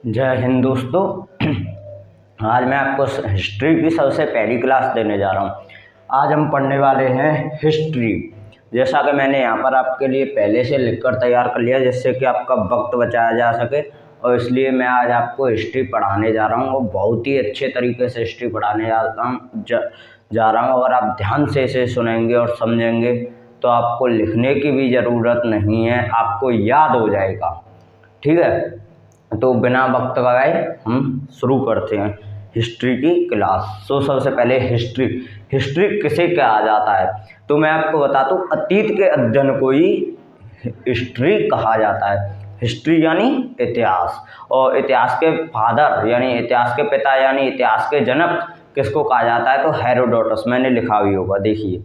जय हिंद दोस्तों। आज मैं आपको हिस्ट्री की सबसे पहली क्लास देने जा रहा हूँ। आज हम पढ़ने वाले हैं हिस्ट्री। जैसा कि मैंने यहाँ पर आपके लिए पहले से लिखकर तैयार कर लिया जिससे कि आपका वक्त बचाया जा सके, और इसलिए मैं आज आपको हिस्ट्री पढ़ाने जा रहा हूँ और बहुत ही अच्छे तरीके से हिस्ट्री पढ़ाने जा रहा हूँ। अगर आप ध्यान से इसे सुनेंगे और समझेंगे तो आपको लिखने की भी ज़रूरत नहीं है, आपको याद हो जाएगा। ठीक है, तो बिना वक्त गवाए हम शुरू करते हैं हिस्ट्री की क्लास। तो सबसे पहले हिस्ट्री किसे कहा जाता है, तो मैं आपको बता दूं, अतीत के अध्ययन को ही हिस्ट्री कहा जाता है। हिस्ट्री यानी इतिहास, और इतिहास के फादर यानी इतिहास के पिता यानी इतिहास के जनक किसको कहा जाता है, तो हेरोडोटस। मैंने लिखा भी होगा, देखिए।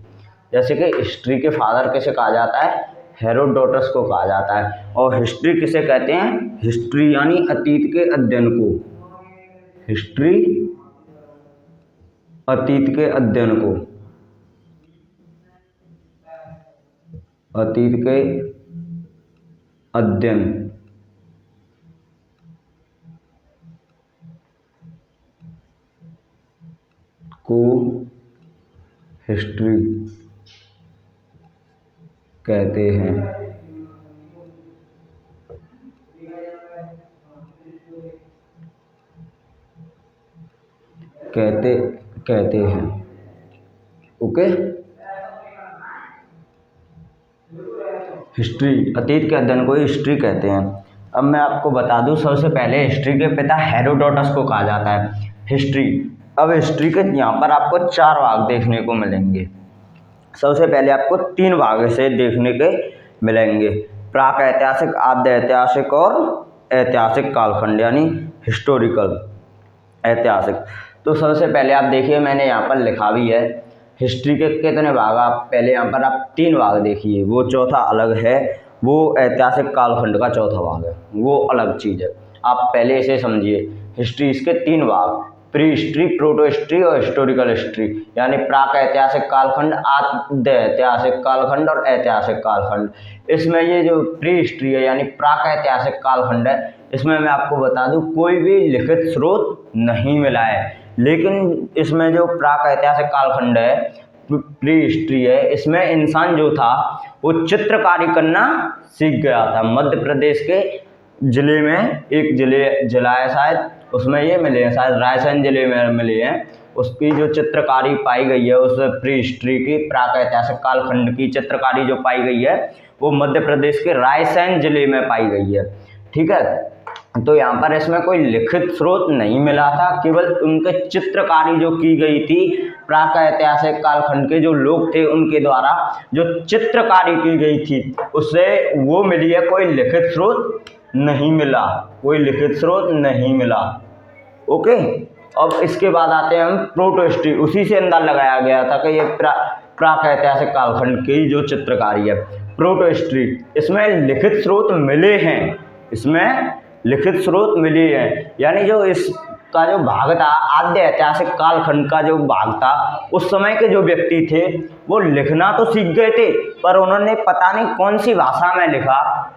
जैसे कि हिस्ट्री के फादर किसे कहा जाता है, हेरोडोटस को कहा जाता है। और हिस्ट्री किसे कहते हैं, हिस्ट्री यानी अतीत के अध्ययन को, हिस्ट्री अतीत के अध्ययन को, अतीत के अध्ययन को हिस्ट्री कहते हैं। कहते हैं। ओके, हिस्ट्री अतीत के अध्ययन को हिस्ट्री कहते हैं। अब मैं आपको बता दूं, सबसे पहले हिस्ट्री के पिता हेरोडोटस को कहा जाता है हिस्ट्री। अब हिस्ट्री के यहाँ पर आपको 4 भाग देखने को मिलेंगे। सबसे पहले आपको 3 भाग से देखने के मिलेंगे, प्राक ऐतिहासिक, आद्य ऐतिहासिक और ऐतिहासिक कालखंड यानी हिस्टोरिकल ऐतिहासिक। तो सबसे पहले आप देखिए, मैंने यहाँ पर लिखा भी है हिस्ट्री के कितने भाग। आप पहले यहाँ पर आप 3 भाग देखिए, वो चौथा अलग है, वो ऐतिहासिक कालखंड का चौथा भाग है, वो अलग चीज़ है। आप पहले इसे समझिए। हिस्ट्री इसके 3 भाग, प्री हिस्ट्री, प्रोटो हिस्ट्री और हिस्टोरिकल हिस्ट्री, यानी प्राक ऐतिहासिक कालखंड, आद्य ऐतिहासिक कालखंड और ऐतिहासिक कालखंड। इसमें ये जो प्री हिस्ट्री है यानी प्राक ऐतिहासिक कालखंड है, इसमें मैं आपको बता दूं कोई भी लिखित स्रोत नहीं मिला है। लेकिन इसमें जो प्राक ऐतिहासिक कालखंड है, प्री हिस्ट्री है, इसमें इंसान जो था वो चित्रकारी करना सीख गया था। मध्य प्रदेश के जिले में एक जिला है शायद, उसमें ये मिले हैं, शायद रायसेन जिले में मिले हैं। उसकी जो चित्रकारी पाई गई है, उस प्री हिस्ट्री की प्राक ऐतिहासिक कालखंड की चित्रकारी जो पाई गई है, वो मध्य प्रदेश के रायसेन जिले में पाई गई है। ठीक है, तो यहाँ पर इसमें कोई लिखित स्रोत नहीं मिला था, केवल उनके चित्रकारी जो की गई थी, प्राक ऐतिहासिक कालखंड के जो लोग थे उनके द्वारा जो चित्रकारी की गई थी उससे वो मिली है। कोई लिखित स्रोत नहीं मिला, कोई लिखित स्रोत नहीं मिला। ओके, अब इसके बाद आते हैं हम प्रोटो हिस्ट्री। उसी से अंदाजा लगाया गया था कि ये प्राक ऐतिहासिक कालखंड की जो चित्रकारी है प्रोटो हिस्ट्री, इसमें लिखित स्रोत मिले हैं, इसमें लिखित स्रोत मिले हैं। यानी जो इसका जो भाग था, आद्य ऐतिहासिक कालखंड का जो भाग था, उस समय के जो व्यक्ति थे वो लिखना तो सीख गए थे, पर उन्होंने पता नहीं कौन सी भाषा में लिखा,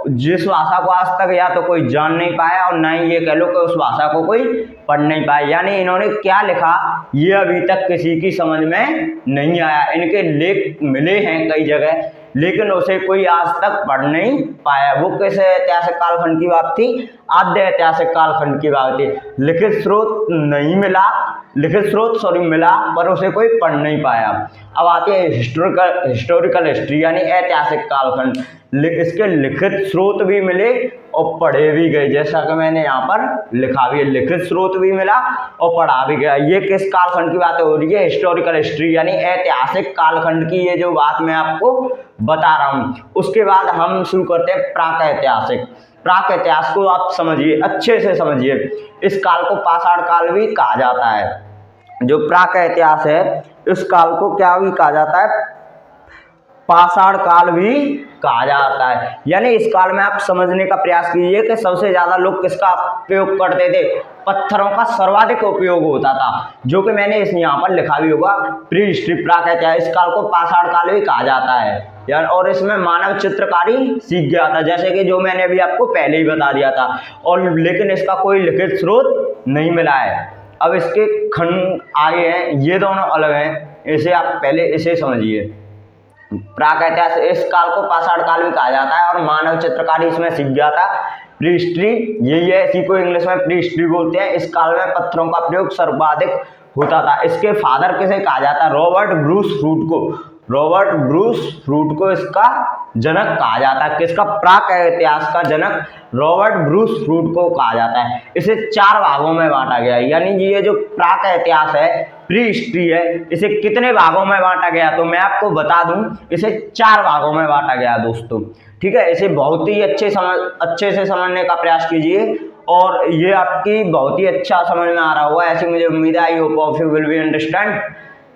जिस भाषा को आज तक या तो कोई जान नहीं पाया और ना ही ये कह लो कि उस भाषा को कोई पढ़ नहीं पाया। यानी इन्होंने क्या लिखा ये अभी तक किसी की समझ में नहीं आया। इनके लेख मिले हैं कई जगह, लेकिन उसे कोई आज तक पढ़ नहीं पाया। वो किस ऐतिहासिक कालखंड की बात थी, आद्य ऐतिहासिक कालखंड की बात थी। लिखित स्रोत नहीं मिला, लिखित स्रोत मिला, पर उसे कोई पढ़ नहीं पाया। अब आती है हिस्टोरिकल हिस्ट्री यानी ऐतिहासिक कालखंड। इसके लिखित स्रोत भी मिले और पढ़े भी गए, जैसा कि मैंने यहाँ पर लिखा भी है, लिखित स्रोत भी मिला और पढ़ा भी गया। ये किस कालखंड की बात हो रही है, हिस्टोरिकल हिस्ट्री यानी ऐतिहासिक कालखंड की, ये जो बात मैं आपको बता रहा हूँ। उसके बाद हम शुरू करते हैं प्राक ऐतिहासिक। प्राक इतिहास को आप समझिए, अच्छे से समझिए। इस काल को पाषाण काल भी कहा जाता है। जो प्राक इतिहास है, इस काल को क्या भी कहा जाता है, पाषाण काल भी कहा जाता है। यानी इस काल में आप समझने का प्रयास कीजिए कि सबसे ज्यादा लोग किसका उपयोग करते थे, पत्थरों का सर्वाधिक उपयोग होता था, जो कि मैंने इस यहाँ पर लिखा भी होगा, प्री हिस्ट्री प्राक इतिहास। इस काल को पाषाण काल भी कहा जाता है। यानी और इसमें मानव चित्रकारी सीख गया था, जैसे कि जो मैंने अभी आपको पहले ही बता दिया था। और लेकिन इसका कोई लिखित स्रोत नहीं मिला है। अब इसके खंड आगे हैं, ये दोनों अलग हैं, इसे आप पहले इसे समझिए। प्राक इतिहास, इस काल को पाषाण काल भी कहा जाता है और मानव चित्रकारी इसमें सीख गया था। प्री हिस्ट्री यही है, इसी को इंग्लिश में प्री हिस्ट्री बोलते हैं। इस काल में पत्थरों का प्रयोग सर्वाधिक होता था। इसके फादर किसे कहा जाता है? रॉबर्ट ब्रूस फ्रूट को। रॉबर्ट ब्रूस फ्रूट को इसका जनक कहा जाता है। किसका? प्राक इतिहास का जनक रॉबर्ट ब्रूस फ्रूट को कहा जाता है। इसे 4 भागों में बांटा गया है, यानी ये जो प्राक इतिहास है, प्री हिस्ट्री है, इसे कितने भागों में बांटा गया? तो मैं आपको बता दूं, इसे 4 भागों में बांटा गया दोस्तों। ठीक है, इसे बहुत ही अच्छे से समझने का प्रयास कीजिए और ये आपकी बहुत ही अच्छा समझ में आ रहा होगा, ऐसी मुझे उम्मीद है। I hope of you will be understand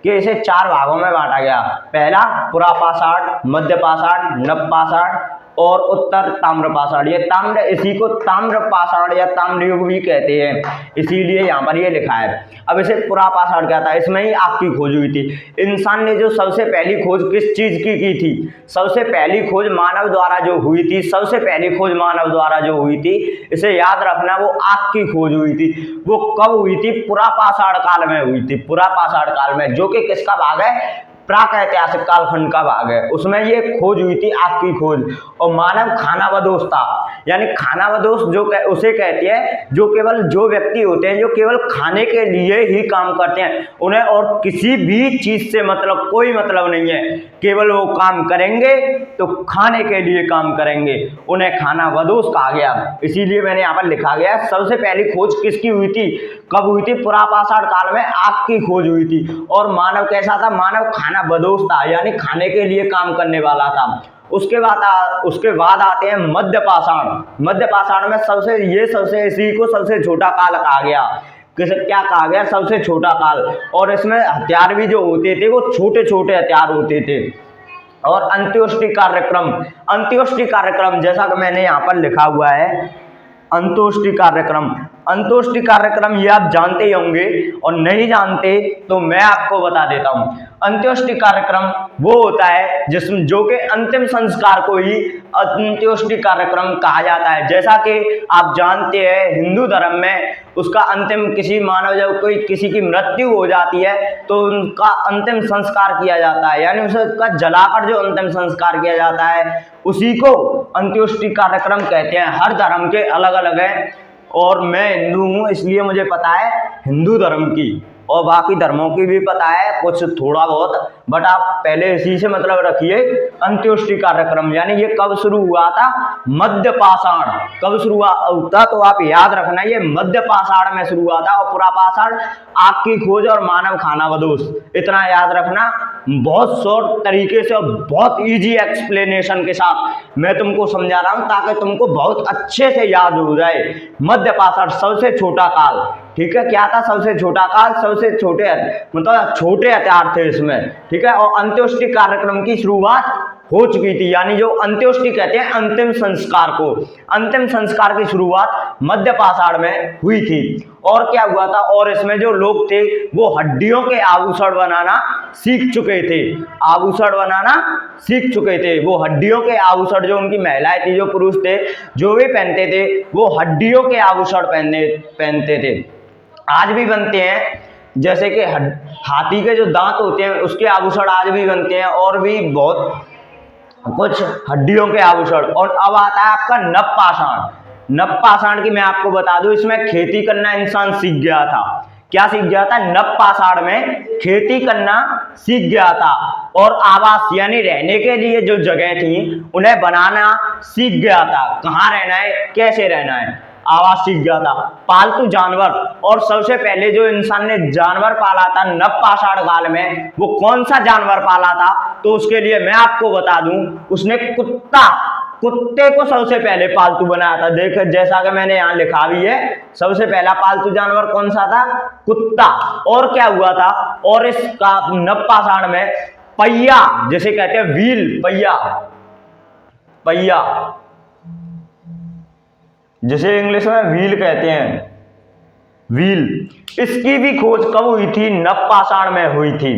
कि इसे 4 भागों में बांटा गया। पहला पुरापाषाण, मध्य पाषाण, नवपाषाण और उत्तर ताम्रपाषाण। ये ताम्र, इसी को ताम्रपाषाण या ताम्र युग भी कहते हैं, इसीलिए यहाँ पर ये लिखा है। अब इसे पुरापाषाण क्या था? इसमें ही आग की खोज हुई थी। इंसान ने जो सबसे पहली खोज किस चीज की थी? सबसे पहली खोज मानव द्वारा जो हुई थी, सबसे पहली खोज मानव द्वारा जो हुई थी, इसे याद रखना, वो आग की खोज हुई थी। वो कब हुई थी? पुरापाषाण काल में हुई थी। पुरापाषाण काल में, जो कि किसका भाग है? प्राक ऐतिहासिक कालखंड का भाग है। उसमें ये खोज हुई थी, आग की खोज। और मानव खानाबदोश था, यानी खानाबदोश जो उसे कहते हैं जो केवल जो व्यक्ति होते हैं जो केवल खाने के लिए ही काम करते हैं, उन्हें और किसी भी चीज से मतलब कोई मतलब नहीं है, केवल वो काम करेंगे तो खाने के लिए काम करेंगे, उन्हें खानाबदोश कहा गया। इसीलिए मैंने यहाँ पर लिखा गया सबसे पहली खोज किसकी हुई थी, कब हुई थी? पुरापाषाण काल में आग की खोज हुई थी। और मानव कैसा था? मानव खानाबदोश था, यानी खाने के लिए काम करने वाला था। उसके बाद आते हैं मध्य पाषाण। मध्य पाषाण में सबसे इसी को सबसे छोटा काल कहा गया। क्या कहा गया? सबसे छोटा काल। और इसमें हथियार भी जो होते थे वो छोटे छोटे हथियार होते थे। और अंत्योष्टि कार्यक्रम जैसा कि मैंने यहाँ पर लिखा हुआ है, अंत्योष्टि कार्यक्रम ये आप जानते ही होंगे, और नहीं जानते तो मैं आपको बता देता हूँ। अंत्योष्टि कार्यक्रम वो होता है जिसमें जो कि अंतिम संस्कार को ही अंत्योष्टि कार्यक्रम कहा जाता है। जैसा कि आप जानते हैं हिंदू धर्म में उसका अंतिम, किसी मानव जब कोई किसी की मृत्यु हो जाती है तो उनका अंतिम संस्कार किया जाता है, यानी उसका जलाकर जो अंतिम संस्कार किया जाता है उसी को अंत्योष्टि कार्यक्रम कहते हैं। हर धर्म के अलग अलग है, और मैं हिंदू हूँ इसलिए मुझे पता है हिंदू धर्म की, और बाकी धर्मों की भी पता है कुछ थोड़ा बहुत, बट आप पहले इसी से मतलब रखिए। अंत्योष्टि कार्यक्रम यानी ये कब शुरू हुआ था? मध्य पाषाण। कब शुरू हुआ तो आप याद रखना, ये मध्य पाषाण में शुरू हुआ था। और पुरापाषाण आग की खोज और मानव खानाबदोश, इतना याद रखना। बहुत शॉर्ट तरीके से और बहुत इजी एक्सप्लेनेशन के साथ मैं तुमको समझा रहा हूँ ताकि तुमको बहुत अच्छे से याद हो जाए। मध्य पाषाण सबसे छोटा काल, ठीक है। क्या था? सबसे छोटा काल, सबसे छोटे मतलब छोटे हथियार थे इसमें, ठीक है। और अंत्योष्टि कार्यक्रम की शुरुआत हो चुकी थी, यानी जो अंत्योष्टि कहते हैं अंतिम संस्कार को, अंतिम संस्कार की शुरुआत मध्य पाषाण में हुई थी। और क्या हुआ था? और इसमें जो लोग थे वो हड्डियों के आभूषण बनाना सीख चुके थे, आभूषण बनाना सीख चुके थे। वो हड्डियों के आभूषण, जो उनकी महिलाएं थी, जो पुरुष थे, जो भी पहनते थे वो हड्डियों के आभूषण पहनते थे। आज भी बनते हैं, जैसे कि हाथी के जो दांत होते हैं उसके आभूषण आज भी बनते हैं, और भी बहुत कुछ हड्डियों के आभूषण। और अब आता है आपका नवपाषाण। नवपाषाण की मैं आपको बता दूं, इसमें खेती करना इंसान सीख गया था। क्या सीख गया था? नवपाषाण में खेती करना सीख गया था, और आवास यानी रहने के लिए जो जगह थी उन्हें बनाना सीख गया था। कहाँ रहना है, कैसे रहना है, आवास सीख गया था। पालतू जानवर, और सबसे पहले जो इंसान ने जानवर पाला था नवपाषाण काल में, वो कौन सा जानवर पाला था? तो उसके लिए मैं आपको बता दूं, उसने कुत्ते को सबसे पहले पालतू बनाया था। देख, जैसा कि मैंने यहाँ लिखा भी है, सबसे पहला पालतू जानवर कौन सा था? कुत्ता। और क्या हुआ था? और इसका नवपाषाण में पहिया, जिसे कहते हैं व्हील, पहिया जिसे इंग्लिश में व्हील कहते हैं, व्हील, इसकी भी खोज कब हुई थी? नवपाषाण में हुई थी।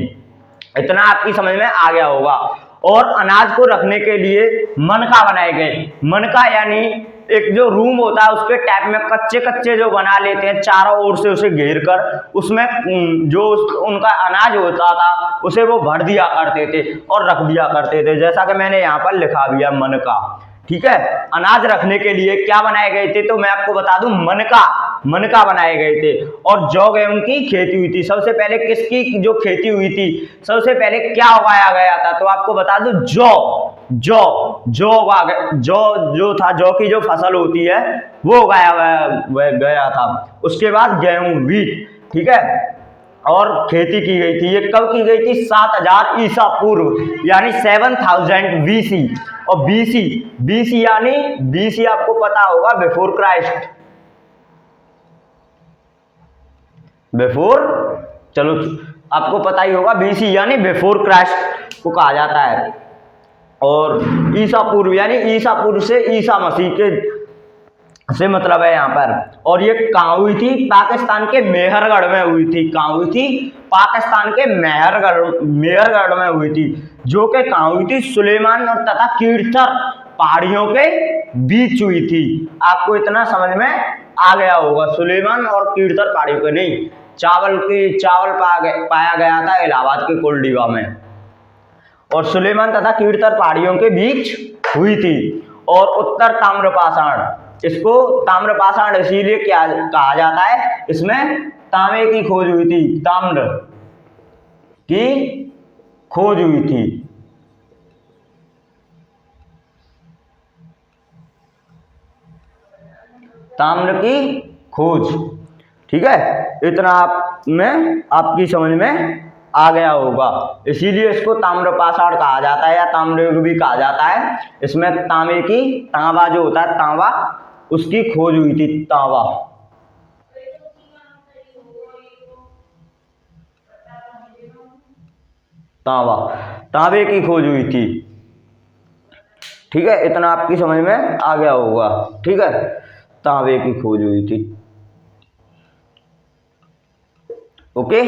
इतना आपकी समझ में आ गया होगा। और अनाज को रखने के लिए मनका बनाए गए। मनका यानी एक जो रूम होता है उसके टाइप में कच्चे कच्चे जो बना लेते हैं, चारों ओर से उसे घेर कर उसमें जो उनका अनाज होता था उसे वो भर दिया करते थे और रख दिया करते थे, जैसा कि मैंने यहाँ पर लिखा भी है मनका। ठीक है, अनाज रखने के लिए क्या बनाए गए थे, तो मैं आपको बता दूं मनका बनाए गए थे। और जौ गेहूं की खेती हुई थी। सबसे पहले किसकी जो खेती हुई थी, सबसे पहले क्या उगाया गया था, तो आपको बता दूं जौ जो था, जौ की जो फसल होती है वो उगाया गया था। उसके बाद गेहूं व्हीट, ठीक है, और खेती की गई थी। ये कब की गई थी, 7000 ईसा पूर्व यानी 7000 BC। और बीसी यानी बीसी आपको पता होगा बिफोर क्राइस्ट, चलो आपको पता ही होगा, बीसी यानी बिफोर क्राइस्ट को कहा जाता है। और ईसा पूर्व यानी ईसा पूर्व से ईसा मसीह के से मतलब है यहाँ पर। और ये कहाँ हुई थी, पाकिस्तान के मेहरगढ़ में हुई थी। कहाँ हुई थी, पाकिस्तान के मेहरगढ़ में हुई थी, जो कि कहाँ हुई थी, सुलेमान और तथा कीर्थर पहाड़ियों के बीच हुई थी। आपको इतना समझ में आ गया होगा, सुलेमान और कीर्थर पहाड़ियों के नहीं, चावल पाया गया था इलाहाबाद के कोलडीवा में, और सुलेमान तथा कीर्थर पहाड़ियों के बीच हुई थी। और उत्तर ताम्रपाषाण, इसको ताम्रपाषाण इसीलिए क्या कहा जाता है, इसमें तांबे की खोज हुई थी, ताम्र की खोज हुई थी। ताम्र की खोज, ठीक है, इतना आप में आपकी समझ में आ गया होगा। इसीलिए इसको ताम्रपाषाण कहा जाता है या ताम्रयुग भी कहा जाता है। इसमें तांबा जो होता है, तांबा, उसकी खोज हुई थी, तांबे की खोज हुई थी। ठीक है, इतना आपकी समझ में आ गया होगा। ठीक है, तांबे की खोज हुई थी। ओके,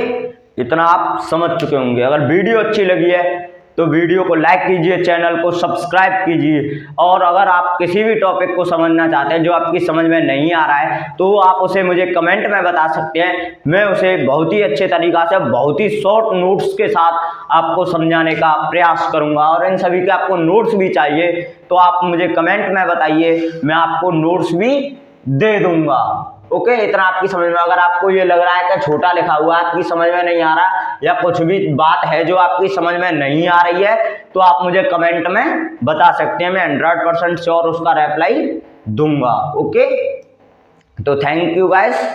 इतना आप समझ चुके होंगे। अगर वीडियो अच्छी लगी है तो वीडियो को लाइक कीजिए, चैनल को सब्सक्राइब कीजिए। और अगर आप किसी भी टॉपिक को समझना चाहते हैं जो आपकी समझ में नहीं आ रहा है, तो आप उसे मुझे कमेंट में बता सकते हैं। मैं उसे बहुत ही अच्छे तरीक़ा से, बहुत ही शॉर्ट नोट्स के साथ आपको समझाने का प्रयास करूँगा। और इन सभी के आपको नोट्स भी चाहिए तो आप मुझे कमेंट में बताइए, मैं आपको नोट्स भी दे दूँगा। ओके, इतना आपकी समझ में। अगर आपको ये लग रहा है कि छोटा लिखा हुआ आपकी समझ में नहीं आ रहा, या कुछ भी बात है जो आपकी समझ में नहीं आ रही है, तो आप मुझे कमेंट में बता सकते हैं। मैं 100% श्योर उसका रिप्लाई दूंगा। ओके, तो थैंक यू गाइस।